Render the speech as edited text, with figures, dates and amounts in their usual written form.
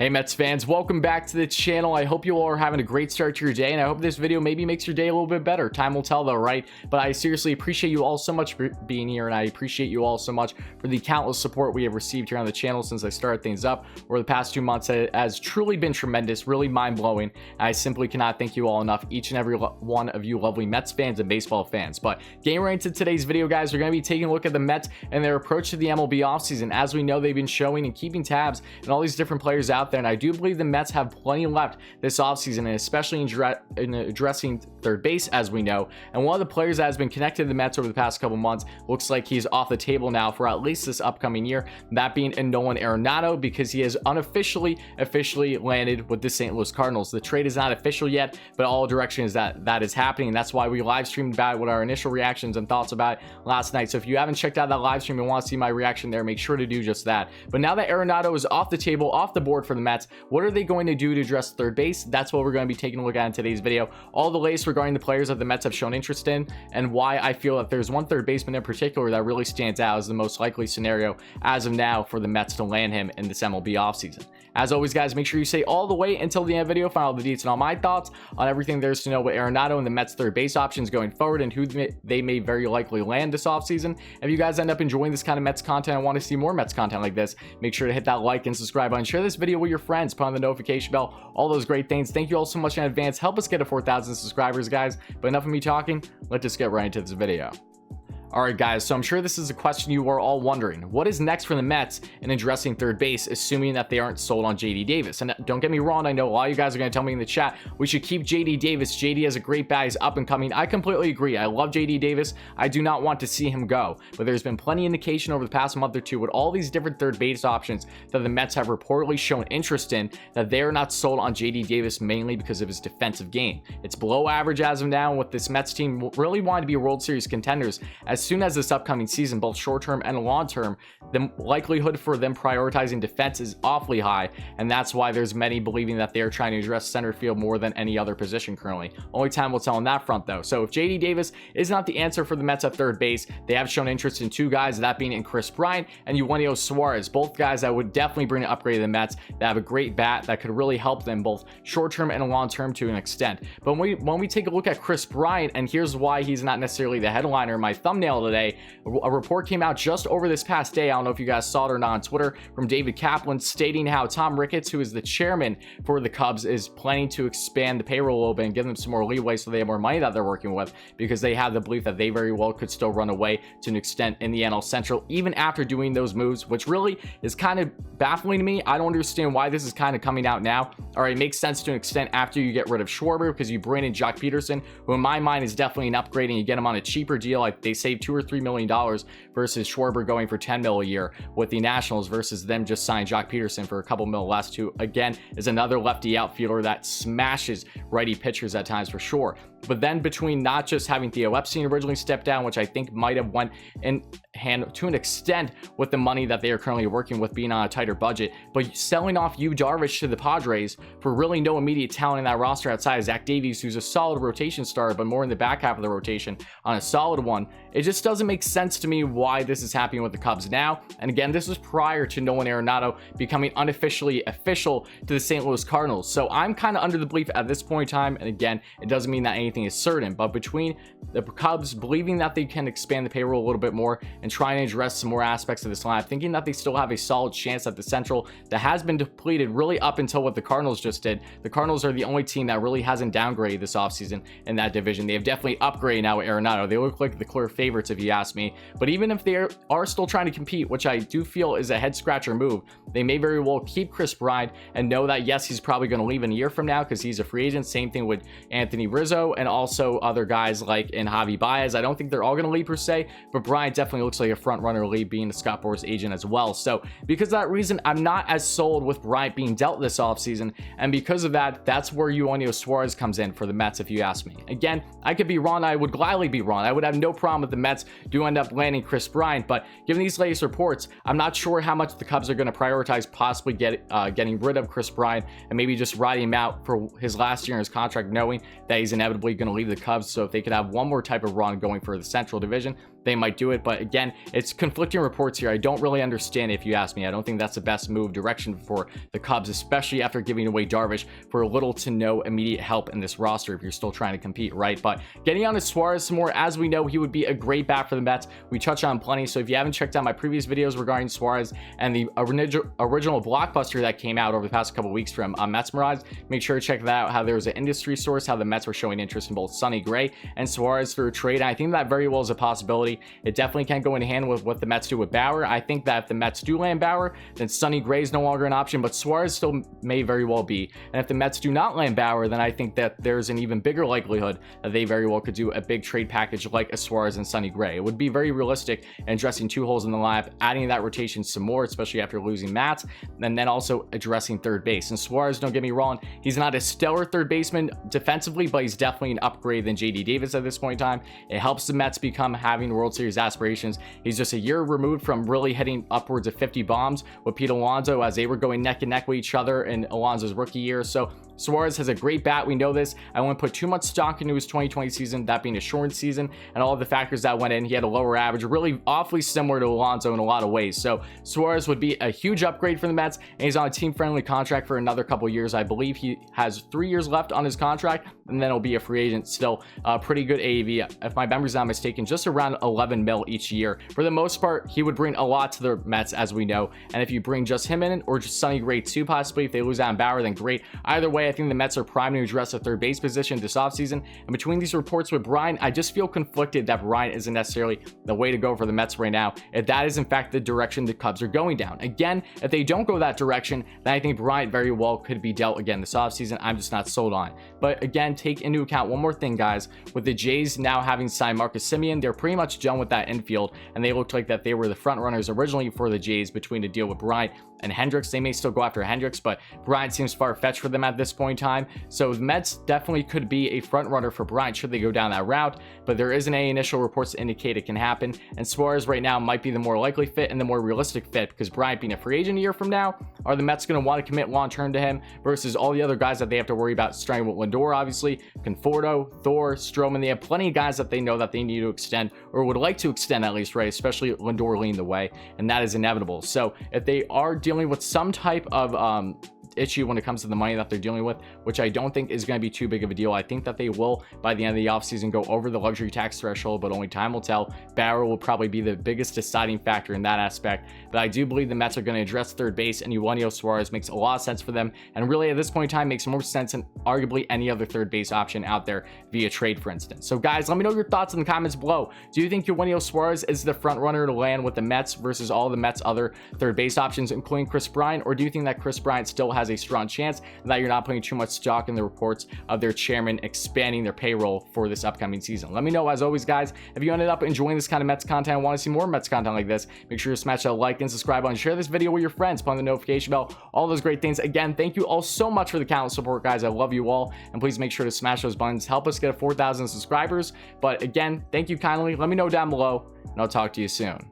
Hey Mets fans, welcome back to the channel. I hope you all are having a great start to your day, and I hope this video maybe makes your day a little bit better. Time will tell though, right? But I seriously appreciate you all so much for being here, and I appreciate you all so much for the countless support we have received here on the channel since I started things up over the past 2 months. It has truly been tremendous, really mind-blowing. I simply cannot thank you all enough, each and every one of you lovely Mets fans and baseball fans. But getting right into today's video, guys, we're going to be taking a look at the Mets and their approach to the MLB offseason. As we know, they've been showing and keeping tabs and all these different players out there, and I do believe the Mets have plenty left this offseason, and especially in addressing third base, as we know. And one of the players that has been connected to the Mets over the past couple months looks like he's off the table now for at least this upcoming year, that being Nolan Arenado, because he has officially landed with the St. Louis Cardinals. The trade is not official yet, but all directions that is happening, and that's why we live streamed about it with our initial reactions and thoughts about it last night. So if you haven't checked out that live stream and want to see my reaction there, make sure to do just that. But now that Arenado is off the table, off the board for the Mets, what are they going to do to address third base? That's what we're going to be taking a look at in today's video. All the latest regarding the players that the Mets have shown interest in, and why I feel that there's one third baseman in particular that really stands out as the most likely scenario as of now for the Mets to land him in this MLB offseason. As always, guys, make sure you stay all the way until the end of the video, find all the deets and all my thoughts on everything there's to know with Arenado and the Mets third base options going forward, and who they may very likely land this offseason. If you guys end up enjoying this kind of Mets content and want to see more Mets content like this, make sure to hit that like and subscribe button, share this video with your friends, put on the notification bell, all those great things. Thank you all so much in advance. Help us get to 4,000 subscribers, guys. But enough of me talking, let's just get right into this video. Alright guys, so I'm sure this is a question you are all wondering. What is next for the Mets in addressing third base, assuming that they aren't sold on JD Davis? And don't get me wrong, I know a lot of you guys are going to tell me in the chat we should keep JD Davis. JD has a great bat, he's up and coming. I completely agree. I love JD Davis. I do not want to see him go. But there's been plenty of indication over the past month or two with all these different third base options that the Mets have reportedly shown interest in, that they are not sold on JD Davis mainly because of his defensive game. It's below average as of now, with this Mets team really wanting to be World Series contenders as soon as this upcoming season, both short-term and long-term. The likelihood for them prioritizing defense is awfully high, and that's why there's many believing that they're trying to address center field more than any other position currently. Only time will tell on that front though. So if JD Davis is not the answer for the Mets at third base, they have shown interest in two guys, that being in Kris Bryant and Eugenio Suarez, both guys that would definitely bring an upgrade to the Mets, that have a great bat that could really help them both short-term and long-term to an extent. But when we take a look at Kris Bryant, and here's why he's not necessarily the headliner in my thumbnail today. A report came out just over this past day, I don't know if you guys saw it or not, on Twitter, from David Kaplan, stating how Tom Ricketts, who is the chairman for the Cubs, is planning to expand the payroll a little bit and give them some more leeway so they have more money that they're working with, because they have the belief that they very well could still run away to an extent in the NL Central even after doing those moves, which really is kind of baffling to me. I don't understand why this is kind of coming out now. All right, it makes sense to an extent after you get rid of Schwarber, because you bring in Jock Peterson, who in my mind is definitely an upgrade, and you get him on a cheaper deal. Like, they save $2 or $3 million versus Schwarber going for $10 million a year with the Nationals, versus them just signing Jock Peterson for a couple million less, who again is another lefty outfielder that smashes righty pitchers at times for sure. But then between not just having Theo Epstein originally step down, which I think might have went in hand to an extent with the money that they are currently working with being on a tighter budget, but selling off Yu Darvish to the Padres for really no immediate talent in that roster outside of Zach Davies, who's a solid rotation starter, but more in the back half of the rotation on a solid one. It just doesn't make sense to me why this is happening with the Cubs now. And again, this was prior to Nolan Arenado becoming unofficially official to the St. Louis Cardinals. So I'm kind of under the belief at this point in time, and again, it doesn't mean that anything is certain, but between the Cubs believing that they can expand the payroll a little bit more and trying to address some more aspects of this line, thinking that they still have a solid chance at the Central that has been depleted really up until what the Cardinals just did. The Cardinals are the only team that really hasn't downgraded this offseason in that division. They have definitely upgraded now with Arenado. They look like the clear favorites if you ask me, but even if they are still trying to compete, which I do feel is a head scratcher move, they may very well keep Kris Bryant and know that yes, he's probably going to leave in a year from now because he's a free agent. Same thing with Anthony Rizzo and also other guys like in Javi Baez. I don't think they're all going to leave per se, but Bryant definitely looks like a front runner lead, being a Scott Boras agent as well. So because of that reason, I'm not as sold with Bryant being dealt this offseason, and because of that, that's where Eugenio Suarez comes in for the Mets if you ask me. Again, I could be wrong. I would gladly be wrong. I would have no problem if the Mets do end up landing Kris Bryant, but given these latest reports, I'm not sure how much the Cubs are going to prioritize possibly getting rid of Kris Bryant and maybe just riding him out for his last year in his contract, knowing that he's inevitably going to leave the Cubs. So if they could have one more type of run going for the Central Division, they might do it. But again, it's conflicting reports here. I don't really understand, if you ask me. I don't think that's the best move direction for the Cubs, especially after giving away Darvish for little to no immediate help in this roster if you're still trying to compete, right? But getting on to Suarez some more, as we know, he would be a great bat for the Mets. We touch on plenty. So if you haven't checked out my previous videos regarding Suarez and the original blockbuster that came out over the past couple weeks from Mets Mirage, make sure to check that out, how there was an industry source, how the Mets were showing interest in both Sonny Gray and Suarez through a trade. And I think that very well is a possibility. It definitely can't go in hand with what the Mets do with Bauer. I think that if the Mets do land Bauer, then Sonny Gray is no longer an option, but Suarez still may very well be. And if the Mets do not land Bauer, then I think that there's an even bigger likelihood that they very well could do a big trade package like a Suarez and Sonny Gray. It would be very realistic in addressing two holes in the lineup, adding that rotation some more, especially after losing Matz, and then also addressing third base. And Suarez, don't get me wrong, he's not a stellar third baseman defensively, but he's definitely an upgrade than JD Davis at this point in time. It helps the Mets become having World Series aspirations. He's just a year removed from really hitting upwards of 50 bombs with Pete Alonso as they were going neck and neck with each other in Alonso's rookie year. So Suarez has a great bat. We know this. I won't put too much stock into his 2020 season, that being a shortened season, and all of the factors that went in. He had a lower average, really awfully similar to Alonso in a lot of ways. So Suarez would be a huge upgrade for the Mets, and he's on a team-friendly contract for another couple years. I believe he has 3 years left on his contract, and then he'll be a free agent. Still pretty good AAV, if my memory's not mistaken, just around 11 mil each year. For the most part, he would bring a lot to the Mets, as we know. And if you bring just him in, or just Sonny Gray too, possibly, if they lose out on Bauer, then great. Either way, I think the Mets are primed to address the third base position this offseason. And between these reports with Bryant, I just feel conflicted that Bryant isn't necessarily the way to go for the Mets right now, if that is in fact the direction the Cubs are going down. Again, if they don't go that direction, then I think Bryant very well could be dealt again this offseason. I'm just not sold on. But again, take into account one more thing, guys. With the Jays now having signed Marcus Semien, they're pretty much done with that infield, and they looked like that they were the front runners originally for the Jays between the deal with Bryant and Hendricks. They may still go after Hendricks, but Bryant seems far-fetched for them at this point in time. So the Mets definitely could be a front runner for Bryant should they go down that route, but there isn't any initial reports to indicate it can happen. And Suarez right now might be the more likely fit and the more realistic fit, because Bryant being a free agent a year from now, are the Mets going to want to commit long-term to him versus all the other guys that they have to worry about, starting with Lindor, obviously, Conforto, Thor, Stroman. They have plenty of guys that they know that they need to extend, or would like to extend at least, right? Especially Lindor leading the way, and that is inevitable. So if they are dealing with some type of issue when it comes to the money that they're dealing with, which I don't think is going to be too big of a deal. I think that they will, by the end of the offseason, go over the luxury tax threshold, but only time will tell. Bauer will probably be the biggest deciding factor in that aspect, but I do believe the Mets are going to address third base, and Eugenio Suarez makes a lot of sense for them, and really at this point in time makes more sense than arguably any other third base option out there via trade, for instance. So guys, let me know your thoughts in the comments below. Do you think Eugenio Suarez is the front runner to land with the Mets versus all the Mets' other third base options, including Kris Bryant, or do you think that Kris Bryant still has a strong chance, and that you're not putting too much stock in the reports of their chairman expanding their payroll for this upcoming season? Let me know. As always, guys, if you ended up enjoying this kind of Mets content and want to see more Mets content like this, make sure to smash that like and subscribe button, share this video with your friends, put on the notification bell, all those great things. Again, thank you all so much for the countless support, guys. I love you all, and please make sure to smash those buttons, help us get 4,000 subscribers. But again, thank you kindly. Let me know down below, and I'll talk to you soon.